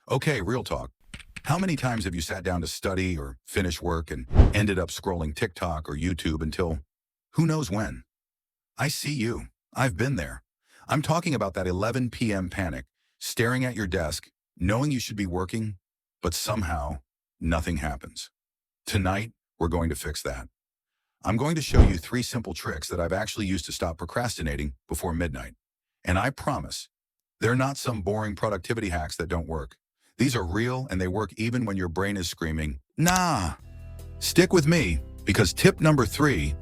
Okay, real talk. How many times have you sat down to study or finish work and ended up scrolling TikTok or YouTube until who knows when? I see you. I've been there. I'm talking about that 11 p.m. panic, staring at your desk, knowing you should be working, but somehow nothing happens. Tonight, we're going to fix that. I'm going to show you 3 simple tricks that I've actually used to stop procrastinating before midnight. And I promise, they're not some boring productivity hacks that don't work. These are real and they work even when your brain is screaming, nah. Stick with me, because tip number 3,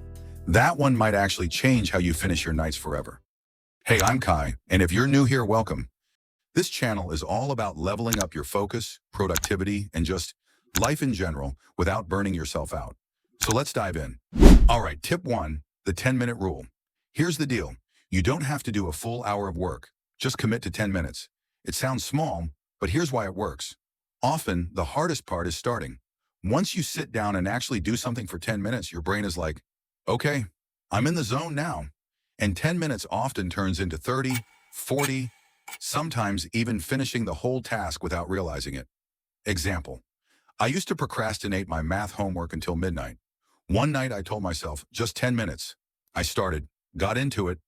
that one might actually change how you finish your nights forever. Hey, I'm Kai, and if you're new here, welcome. This channel is all about leveling up your focus, productivity, and just life in general without burning yourself out. So let's dive in. All right, tip 1, the 10-minute rule. Here's the deal. You don't have to do a full hour of work. Just commit to 10 minutes. It sounds small, but here's why it works. Often, the hardest part is starting. Once you sit down and actually do something for 10 minutes, your brain is like, okay, I'm in the zone now. And 10 minutes often turns into 30, 40, sometimes even finishing the whole task without realizing it. Example, I used to procrastinate my math homework until midnight. One night I told myself, just 10 minutes. I started, got into it,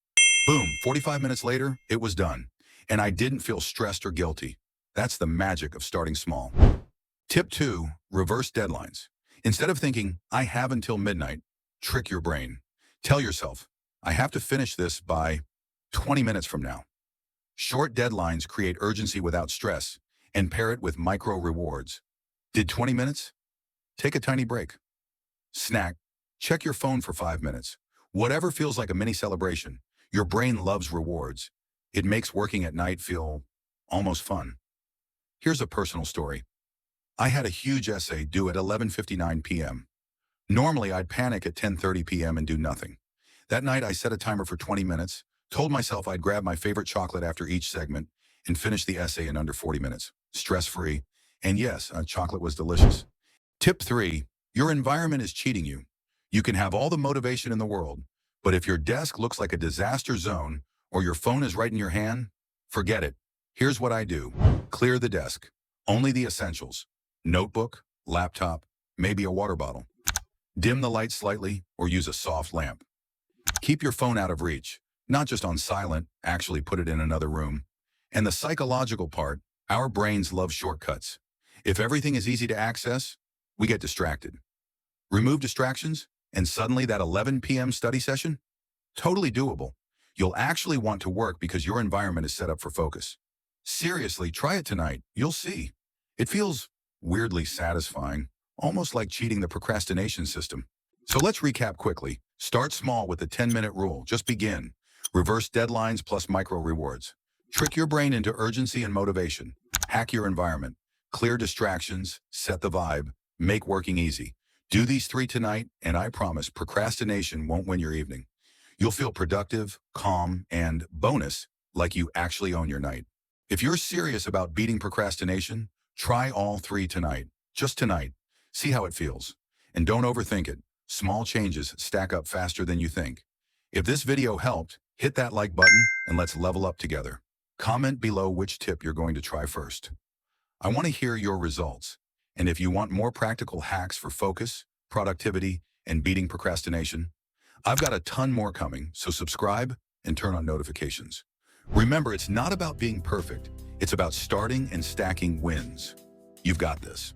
boom, 45 minutes later, it was done. And I didn't feel stressed or guilty. That's the magic of starting small. Tip 2, reverse deadlines. Instead of thinking, I have until midnight, trick your brain. Tell yourself, I have to finish this by 20 minutes from now. Short deadlines create urgency without stress, and pair it with micro rewards. Did 20 minutes? Take a tiny break. Snack. Check your phone for 5 minutes. Whatever feels like a mini celebration. Your brain loves rewards. It makes working at night feel almost fun. Here's a personal story. I had a huge essay due at 11:59 p.m. Normally, I'd panic at 10:30 p.m. and do nothing. That night, I set a timer for 20 minutes, told myself I'd grab my favorite chocolate after each segment, and finish the essay in under 40 minutes, stress-free. And yes, chocolate was delicious. Tip 3, your environment is cheating you. You can have all the motivation in the world, but if your desk looks like a disaster zone or your phone is right in your hand, forget it. Here's what I do. Clear the desk. Only the essentials. Notebook, laptop, maybe a water bottle. Dim the light slightly or use a soft lamp. Keep your phone out of reach, not just on silent, actually put it in another room. And the psychological part, our brains love shortcuts. If everything is easy to access, we get distracted. Remove distractions, and suddenly that 11 p.m. study session? Totally doable. You'll actually want to work because your environment is set up for focus. Seriously, try it tonight. You'll see. It feels weirdly satisfying, almost like cheating the procrastination system. So let's recap quickly. Start small with the 10-minute rule. Just begin. Reverse deadlines plus micro rewards. Trick your brain into urgency and motivation. Hack your environment. Clear distractions. Set the vibe. Make working easy. Do these 3 tonight, and I promise procrastination won't win your evening. You'll feel productive, calm, and bonus, like you actually own your night. If you're serious about beating procrastination, try all 3 tonight. Just tonight. See how it feels. And don't overthink it. Small changes stack up faster than you think. If this video helped, hit that like button and let's level up together. Comment below which tip you're going to try first. I want to hear your results. And if you want more practical hacks for focus, productivity, and beating procrastination, I've got a ton more coming, so subscribe and turn on notifications. Remember, it's not about being perfect. It's about starting and stacking wins. You've got this.